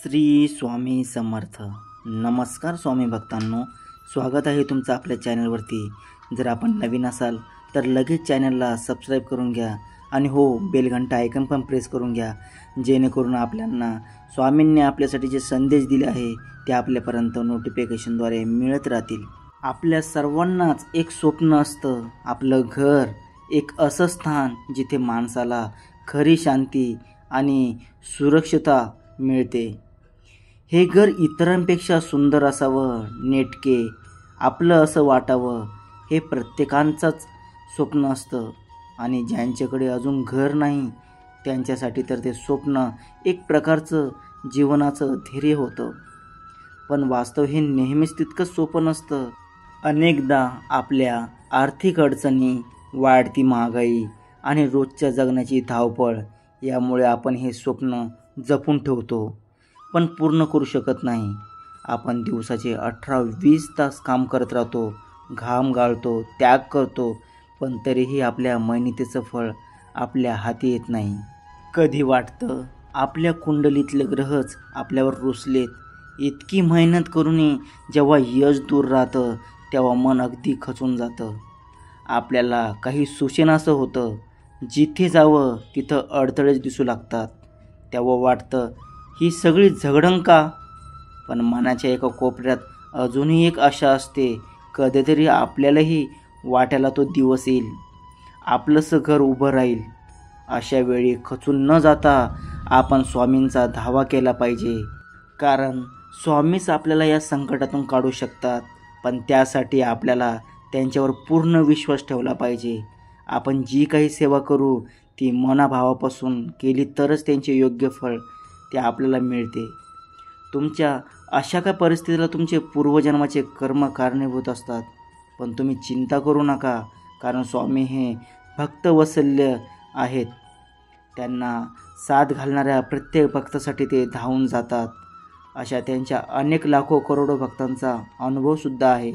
श्री स्वामी समर्थ. नमस्कार स्वामी भक्तांनो, स्वागत आहे तुमचं आपल्या चॅनलवरती. जर आपण नवीन असाल तर लगेच चॅनलला सबस्क्राईब करून घ्या आणि हो, बेलघंटा आयकॉन पण प्रेस करून घ्या, जेणेकरून आपल्याला स्वामींनी आपल्यासाठी जे संदेश दिले आहे ते आपल्यापर्यंत नोटिफिकेशनद्वारे मिळत राहतील. आपल्या सर्वांनाच एक स्वप्न असतं, आपलं घर एक असं स्थान जिथे माणसाला खरी शांती आणि सुरक्षितता मिळते. हे घर इतरांपेक्षा सुंदर असावं, नेटके आपलं असं वाटावं, हे प्रत्येकाचंच स्वप्न असतं. आणि ज्यांच्याकडे अजून घर नाही त्यांच्यासाठी तर ते स्वप्न एक प्रकारचं जीवनाचं धैर्य होतं. पण वास्तव हे नेहमीच तितकंच सोपं नसतं. अनेकदा आपल्या आर्थिक अडचणी, वाढती महागाई आणि रोजच्या जगण्याची धावपळ यामुळे आपण हे स्वप्न जपून ठेवतो, पण पूर्ण करू शकत नाही. आपण दिवसाचे 18-20 तास काम करत राहतो, घाम गाळतो, त्याग करतो, पण तरीही आपल्या मेहनतीचं फळ आपल्या हाती येत नाही. कधी वाटतं आपल्या कुंडलीतले ग्रहच आपल्यावर रुसलेत. इतकी मेहनत करूनही जेव्हा यश दूर राहतं तेव्हा मन अगदी खचून जातं. आपल्याला काही सुचेनासं होतं. जिथे जावं तिथं अडथळेच दिसू लागतात. तेव्हा वाटतं ही सगळी झगडण का? पण मनाच्या एका कोपऱ्यात अजूनही एक आशा असते, कधीतरी आपल्यालाही वाट्याला तो दिवस येईल, आपलंसं घर उभं राहील. अशा वेळी खचून न जाता आपण स्वामींचा धावा केला पाहिजे, कारण स्वामीच आपल्याला या संकटातून काढू शकतात. पण त्यासाठी आपल्याला त्यांच्यावर पूर्ण विश्वास ठेवला पाहिजे. आपण जी काही सेवा करू ती मनाभावापासून केली तरच त्यांचे योग्य फळ ते आपल्याला मिळते. तुमच्या अशा काय परिस्थितीला तुमचे पूर्वजन्माचे कर्म कारणीभूत असतात. पण तुम्ही चिंता करू नका, कारण स्वामी हे भक्तवत्सल आहेत. त्यांना साथ घालणाऱ्या प्रत्येक भक्तासाठी ते धावून जातात. अशा त्यांच्या अनेक लाखो करोडो भक्तांचा अनुभवसुद्धा आहे.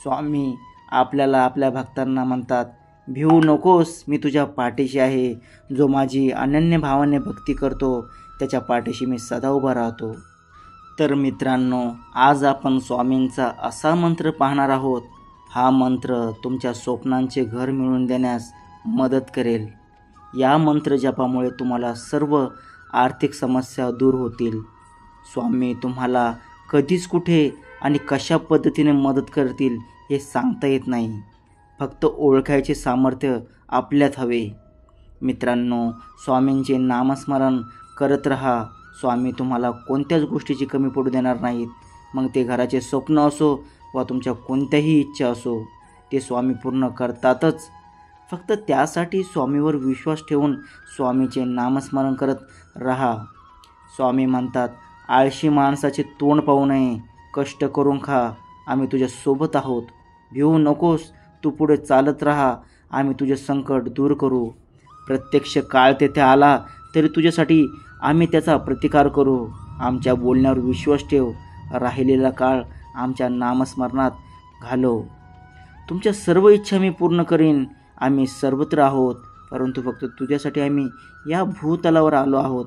स्वामी आपल्याला आपल्या भक्तांना म्हणतात, भिवू नकोस, मी तुझ्या पाठीशी आहे. जो माझी अनन्य भावाने भक्ती करतो त्याच्या पाठीशी मी सदा उभा राहतो. तर मित्रांनो, आज आपण स्वामींचा असा मंत्र पाहणार आहोत. हा मंत्र तुमच्या स्वप्नांचे घर मिळवून देण्यास मदत करेल. या मंत्र जपामुळे तुम्हाला सर्व आर्थिक समस्या दूर होतील. स्वामी तुम्हाला कधीच कुठे आणि कशा पद्धतीने मदत करतील हे सांगता येत नाही. फक्त ओळखायचे सामर्थ्य आपल्यात हवे. मित्रांनो, स्वामींचे नामस्मरण करत राहा. स्वामी तुम्हाला कोणत्याच गोष्टीची कमी पडू देणार नाहीत. मग ते घराचे स्वप्न असो वा तुमच्या कोणत्याही इच्छा असो, ते स्वामी पूर्ण करतातच. फक्त त्यासाठी स्वामीवर विश्वास ठेवून स्वामीचे नामस्मरण करत राहा. स्वामी म्हणतात, आळशी माणसाचे तोंड पाहू नये, कष्ट करून खा, आम्ही तुझ्या सोबत आहोत. भिवू नकोस, तू पुढे चालत राहा, आम्ही तुझे संकट दूर करू. प्रत्यक्ष काळ तेथे आला तरी तुझ्यासाठी आम्ही त्याचा प्रतिकार करू. आमच्या बोलण्यावर विश्वास ठेव, राहिलेला काळ आमच्या नामस्मरणात घालव. तुमच्या सर्व इच्छा मी पूर्ण करीन. आम्ही सर्वत्र आहोत, परंतु फक्त तुझ्यासाठी आम्ही या भूतलावर आलो आहोत.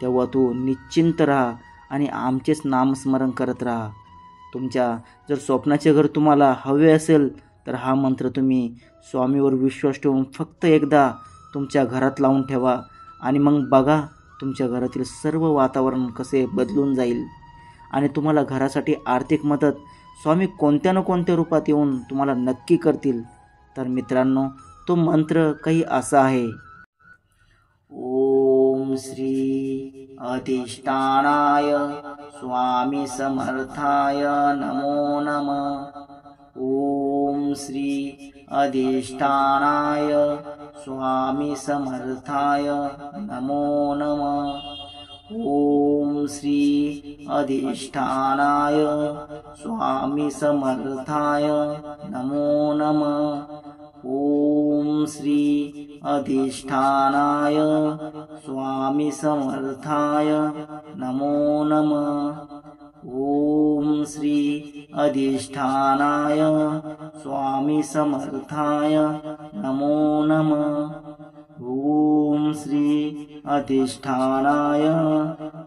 तेव्हा तू निश्चिंत राहा आणि आमचेच नामस्मरण करत राहा. तुमच्या जर स्वप्नाचे घर तुम्हाला हवे असेल तर हा मंत्र तुम्ही स्वामीवर विश्वास ठेवून फक्त एकदा तुमच्या घरात लावून ठेवा आणि मग बघा तुमच्या घरातील सर्व वातावरण कसे बदलून जाईल आणि तुम्हाला घरासाठी आर्थिक मदत स्वामी कोणत्या ना कोणत्या रूपात येऊन तुम्हाला नक्की करतील. तर मित्रांनो, तो मंत्र काही असा आहे. ओम श्री अधिष्ठानाय स्वामी समर्थाय नमो नमः. ओम श्री अधिष्ठानाय स्वामी समर्थाय नमो नमः. ओम श्री अधिष्ठानाय स्वामी समर्थाय नमो नमः. ओम श्री अधिष्ठानाय स्वामी समर्थाय नमो नमः. ओम श्री अधिष्ठानाय स्वामी समर्थाय नमो नमः. ओम श्री अधिष्ठानाय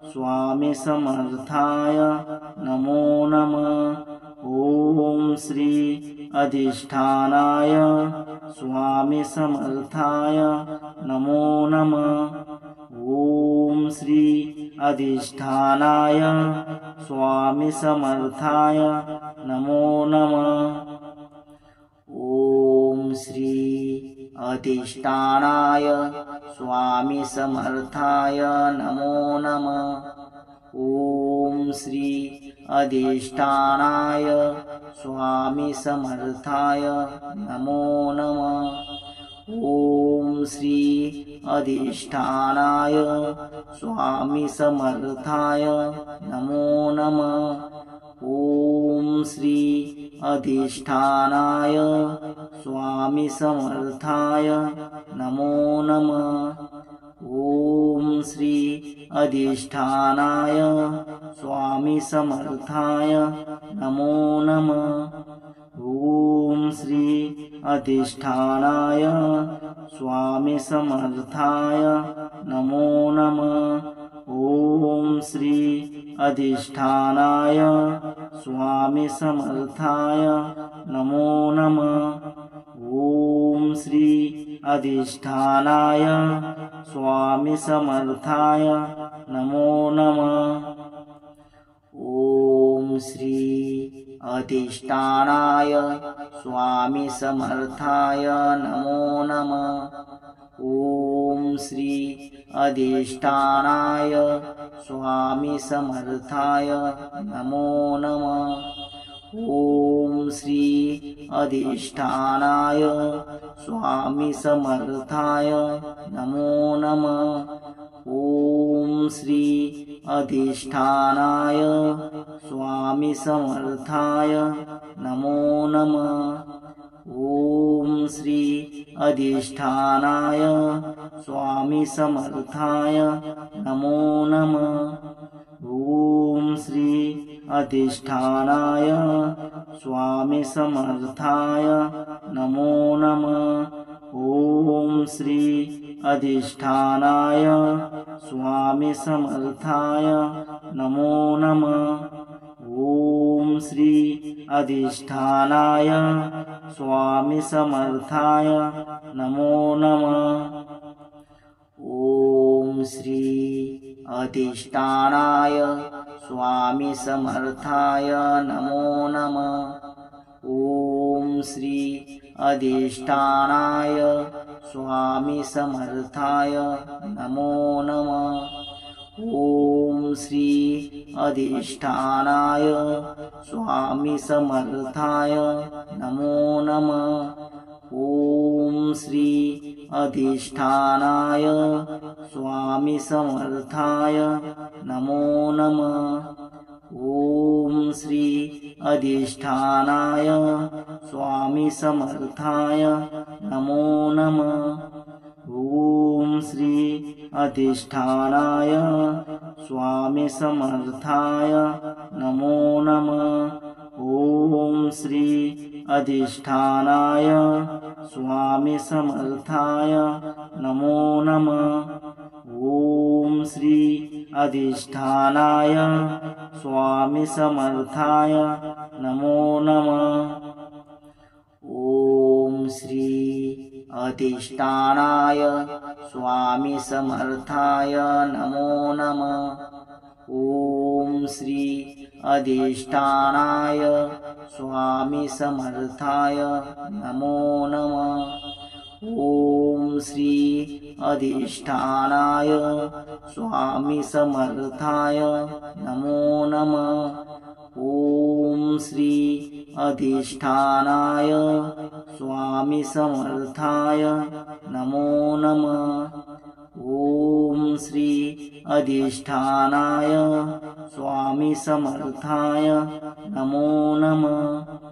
स्वामी समर्थाय नमो नमः। ओम श्री अधिष्ठानाय स्वामी समर्थाय नमो नमः। ओम श्री अधिष्ठानाय स्वामी समर्थाय नमो नमः। ओम श्री अधिष्ठानाय स्वामी समर्थाय नमो नमः। ओम श्री अधिष्ठानाय स्वामी समर्थाय नमो नमः। ओम श्री अधिष्ठानाय स्वामी समर्थाय नमो नमः। ओम श्री अधिष्ठानाय स्वामी समर्थाय नमो नमः। ओम श्री अधिष्ठानाय स्वामी समर्थाय नमो नमः। ओम श्री अधिष्ठानाय स्वामी समर्थाय नमो नमः। ओम श्री अधिष्ठानाय स्वामी समर्थाय नमो नमः। ओम श्री अधिष्ठानाय स्वामी समर्थाय नमो नमः। ओम श्री अधिष्ठानाय स्वामी समर्थाय नमो नमः। ओम श्री अधिष्ठानाय स्वामी समर्थाय नमो नमः। ओम श्री अधिष्ठानाय स्वामी समर्थाय नमो नमः। ओम श्री अधिष्ठानाय स्वामी समर्थाय नमो नमः। ओम श्री अधिष्ठानाय स्वामी समर्थाय नमो नमः। ओम श्री अधिष्ठानाय स्वामी समर्थाय नमो नमः। ओम श्री अधिष्ठानाय स्वामी समर्थाय नमो नमः। ओम श्री अधिष्ठानाय स्वामी समर्थाय नमो नमः। ओम श्री अधिष्ठानाय स्वामी समर्थाय नमो नमः। ओम श्री अधिष्ठानाय स्वामी समर्थाय नमो नमः। ओम श्री अधिष्ठानाय स्वामी समर्थाय नमो नमः। ओम श्री अधिष्ठानाय स्वामी समर्थाय नमो नमः। ओम श्री अधिष्ठानाय स्वामी समर्थाय नमो नमः। ओम श्री अधिष्ठानाय स्वामी समर्थाय नमो नमः। ओम श्री अधिष्ठानाय स्वामी समर्थाय नमो नमः। ओम श्री अधिष्ठानाय स्वामी समर्थाय नमो नमः। ओम श्री अधिष्ठानाय स्वामी समर्थाय नमो नमः। ओम श्री अधिष्ठानाय स्वामी समर्थाय नमो नमः। ओम श्री अधिष्ठानाय स्वामी समर्थाय नमो नमः। ओम श्री अधिष्ठानाय स्वामी समर्थाय नमो नमः। ओम श्री अधिष्ठानाय स्वामी समर्थाय नमो नमः।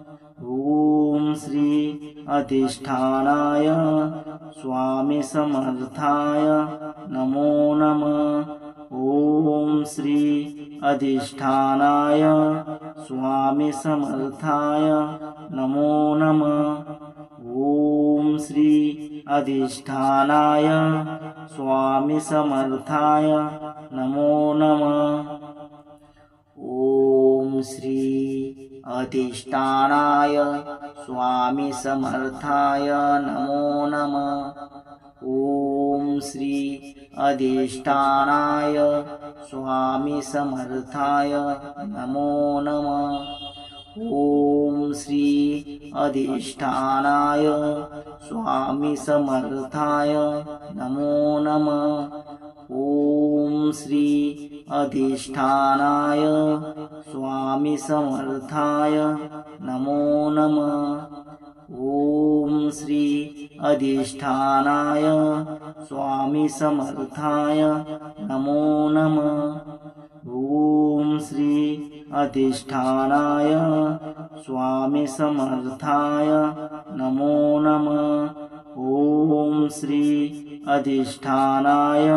ओम श्री अधिष्ठानाय स्वामी समर्थाय नमो नमः। ओम श्री अधिष्ठानाय स्वामी समर्थाय नमो नमः। ओम श्री अधिष्ठानाय स्वामी समर्थाय नमो नमः। ओम श्री अधिष्ठानाय स्वामी समर्थाय नमो नमः। ओम श्री अधिष्ठानाय स्वामी समर्थाय नमो नमः। ओम श्री अधिष्ठानाय स्वामी समर्थाय नमो नमः। ओम श्री अधिष्ठानाय स्वामी समर्थाय नमो नमः। ओम श्री अधिष्ठानाय स्वामी समर्थाय नमो नमः। ओम श्री अधिष्ठानाय स्वामी समर्थाय नमो नमः। ओम श्री अधिष्ठानाय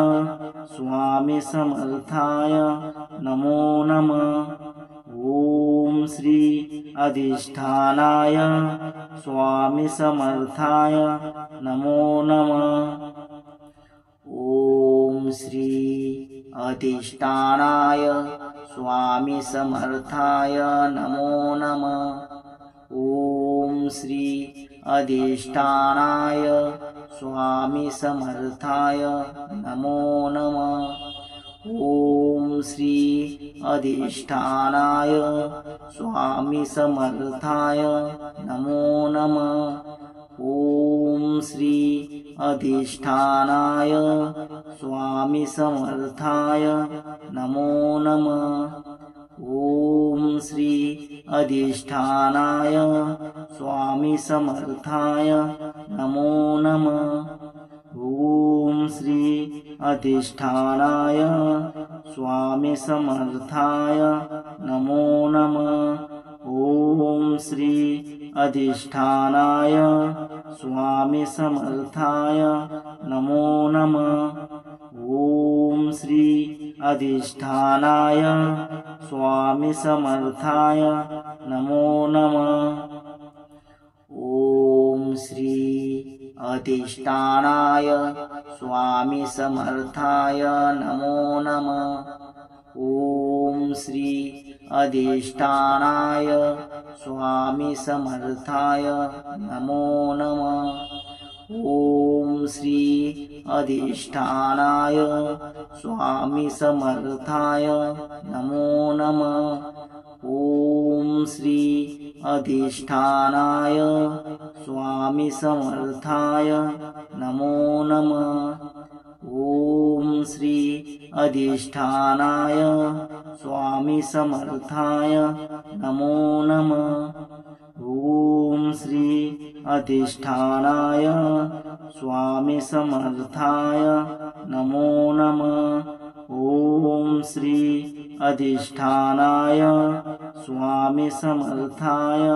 स्वामी समर्थाय नमो नमः। ओम श्री अधिष्ठानाय स्वामी समर्थाय नमो नमः। ओम श्री अधिष्ठानाय स्वामी समर्थाय नमो नमः। ओम श्री अधिष्ठानाय स्वामी समर्थाय नमो नमः। ओम श्री अधिष्ठानाय स्वामी समर्थाय नमो नमः। ओम श्री अधिष्ठानाय स्वामी समर्थाय नमो नमः। ओम श्री अधिष्ठानाय स्वामी समर्थाय नमो नमः। ओम श्री अधिष्ठानाय स्वामी समर्थाय नमो नमः। ओम श्री अधिष्ठानाय स्वामी समर्थाय नमो नमः। ओम श्री अधिष्ठानाय स्वामी समर्थाय नमो नमः। ओम श्री अधिष्ठानाय स्वामी समर्थाय नमो नमः। ओम श्री अधिष्ठानाय स्वामी समर्थाय नमो नमः। ओम श्री अधिष्ठानाय स्वामी समर्थाय नमो नमः। ओम श्री अधिष्ठानाय स्वामी समर्थाय नमो नमः। ओम श्री अधिष्ठानाय स्वामी समर्थाय नमो नमः। ओम श्री अधिष्ठानाय स्वामी समर्थाय नमो नमः। ओम श्री अधिष्ठानाय स्वामी समर्थाय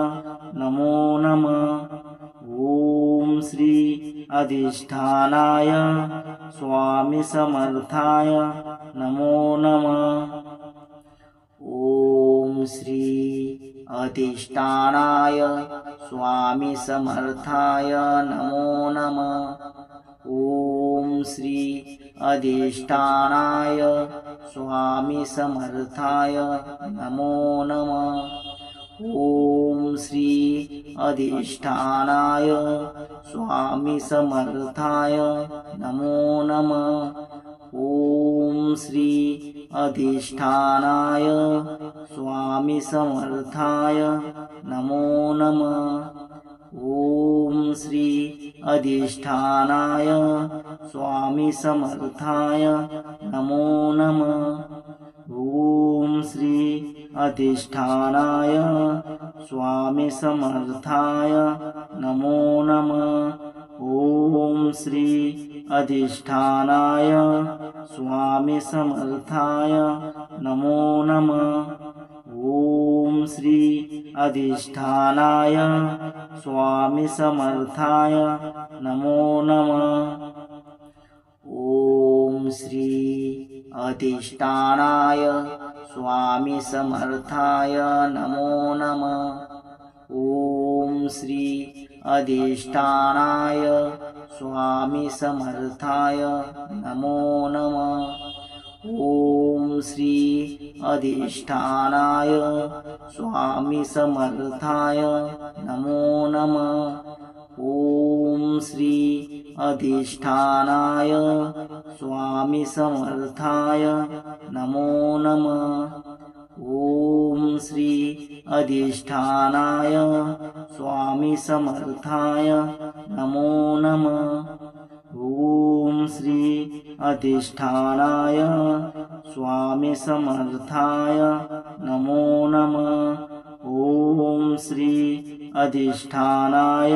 नमो नमः। ओम श्री अधिष्ठानाय स्वामी समर्थाय नमो नमः। ओम श्री अधिष्ठानाय स्वामी समर्थाय नमो नमः। ओम श्री अधिष्ठानाय स्वामी समर्थाय नमो नमः। ओम श्री अधिष्ठानाय स्वामी समर्थाय नमो नमः। ओम श्री अधिष्ठानाय स्वामी समर्थाय नमो नमः। ओम श्री अधिष्ठानाय स्वामी समर्थाय नमो नमः। ओम श्री अधिष्ठानाय स्वामी समर्थाय नमो नमः। ओम श्री अधिष्ठानाय स्वामी समर्थाय नमो नमः। ओम श्री अधिष्ठानाय स्वामी समर्थाय नमो नमः। ओम श्री अधिष्ठानाय स्वामी समर्थाय नमो नमः। ओम श्री अधिष्ठानाय स्वामी समर्थाय नमो नमः। ओम श्री अधिष्ठानाय स्वामी समर्थाय नमो नमः। ओम श्री अधिष्ठानाय स्वामी समर्थाय नमो नमः। ओम श्री अधिष्ठानाय स्वामी समर्थाय नमो नमः। ओम श्री अधिष्ठानाय स्वामी समर्थाय नमो नमः। ओम श्री अधिष्ठानाय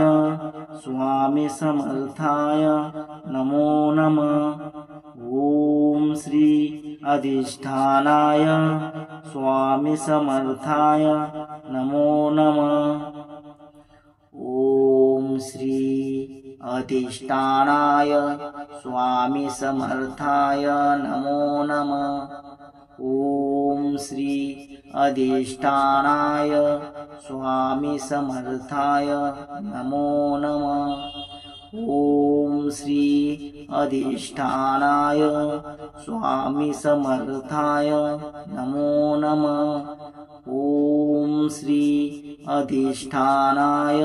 स्वामी समर्थाय नमो नमः। ओम श्री अधिष्ठानाय स्वामी समर्थाय नमो नमः। ओम श्री अधिष्ठानाय स्वामी समर्थाय नमो नमः। ओम श्री अधिष्ठानाय स्वामी समर्थाय नमो नमः। ओम श्री अधिष्ठानाय स्वामी समर्थाय नमो नमः। ओम श्री अधिष्ठानाय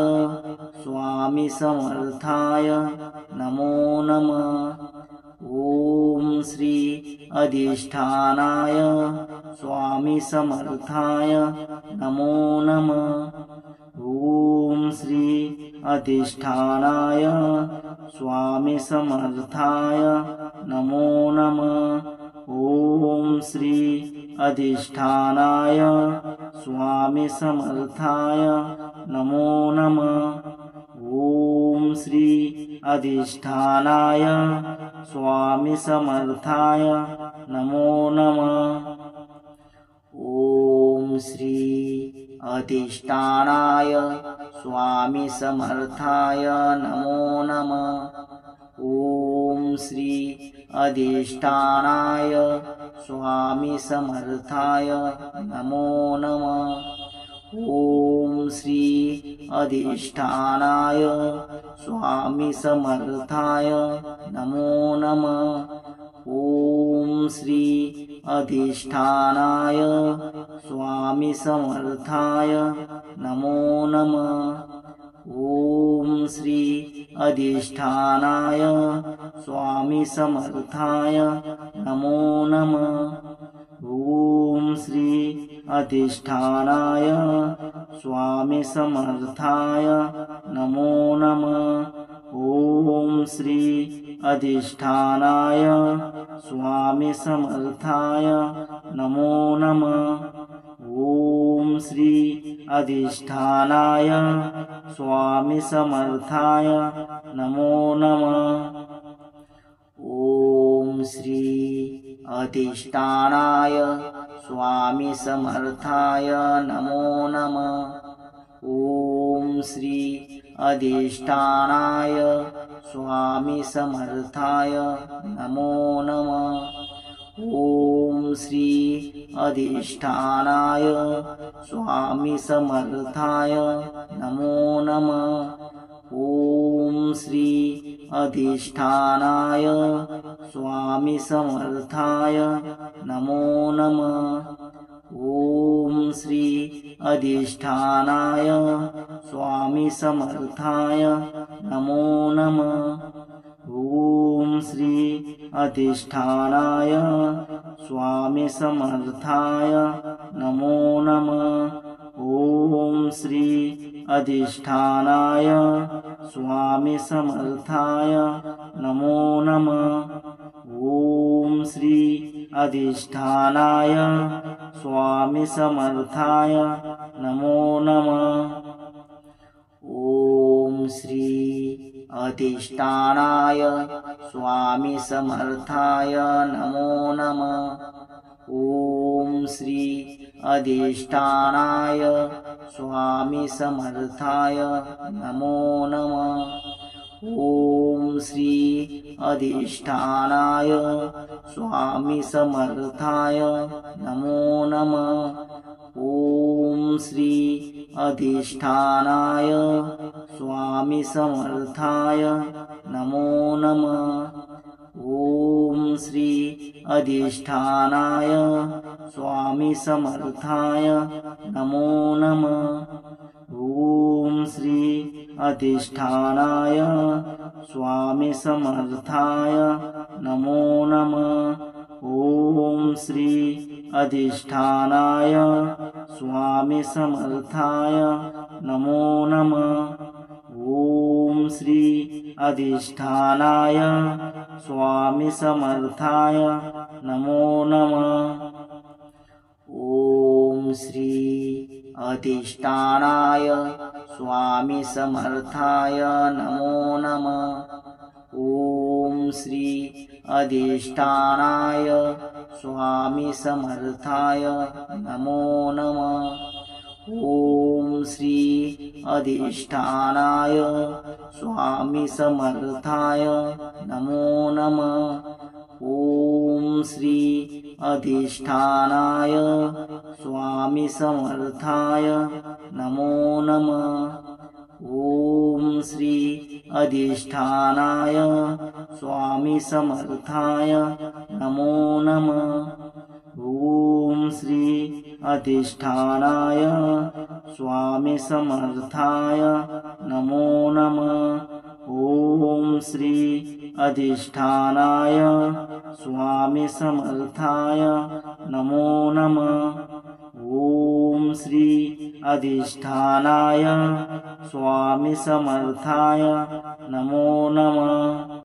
स्वामी समर्थाय नमो नमः। ओम श्री अधिष्ठानाय स्वामी समर्थाय नमो नमः। ओम श्री अधिष्ठानाय स्वामी समर्थाय नमो नमः। ओम श्री अधिष्ठानाय स्वामी समर्थाय नमो नमः। ओम श्री अधिष्ठानाय स्वामी समर्थाय नमो नमः। ओम श्री अधिष्ठानाय स्वामी समर्थाय नमो नमः। ओम श्री अधिष्ठानाय स्वामी समर्थाय नमो नमः। ओम श्री अधिष्ठानाय स्वामी समर्थाय नमो नमः। ओम श्री अधिष्ठानाय स्वामी समर्थाय नमो नमः। ओम श्री अधिष्ठानाय स्वामी समर्थाय नमो नमः। ओम श्री अधिष्ठानाय स्वामी समर्थाय नमो नमः। ओम श्री अधिष्ठानाय स्वामी समर्थाय नमो नमः। ओम श्री अधिष्ठानाय स्वामी समर्थाय नमो नमः। ओम श्री अधिष्ठानाय स्वामी समर्थाय नमो नमः। ओम श्री अधिष्ठानाय स्वामी समर्थाय नमो नमः। ओम श्री अधिष्ठानाय स्वामी समर्थाय नमो नमः। ओम श्री अधिष्ठानाय स्वामी समर्थाय नमो नमः। ओम श्री अधिष्ठानाय स्वामी समर्थाय नमो नमः। ओम श्री अधिष्ठानाय स्वामी समर्थाय नमो नमः। ओम श्री अधिष्ठानाय स्वामी समर्थाय नमो नमः। ओम श्री अधिष्ठानाय स्वामी समर्थाय नमो नमः। ओम श्री अधिष्ठानाय स्वामी समर्थाय नमो नमः। ओम श्री अधिष्ठानाय स्वामी समर्थाय नमो नमः। ओम श्री अधिष्ठानाय स्वामी समर्थाय नमो नमः। ओम श्री अधिष्ठानाय स्वामी समर्थाय नमो नमः। ओम ॐ श्री अधिष्ठानाय स्वामी समर्थाय नमो नमः। ॐ श्री अधिष्ठानाय स्वामी समर्थाय नमो नमः। ॐ श्री अधिष्ठानाय स्वामी समर्थाय नमो नमः। ॐ श्री अधिष्ठानाय स्वामी समर्थाय नमो नमः। ॐ श्री अधिष्ठानाय स्वामी समर्थाय नमो नमः। ॐ श्री अधिष्ठानाय स्वामी समर्थाय नमो नमः। ॐ श्री अधिष्ठानाय स्वामी समर्थाय नमो नमः। ॐ श्री अधिष्ठानाय स्वामी समर्थाय नमो नमः। ॐ श्री अधिष्ठानाय स्वामी समर्थाय नमो नमः। ॐ श्री अधिष्ठानाय स्वामी समर्थाय नमो नमः। ॐ श्री अधिष्ठानाय स्वामी समर्थाय नमो नमः। ॐ श्री अधिष्ठानाय स्वामी समर्थाय नमो नमः।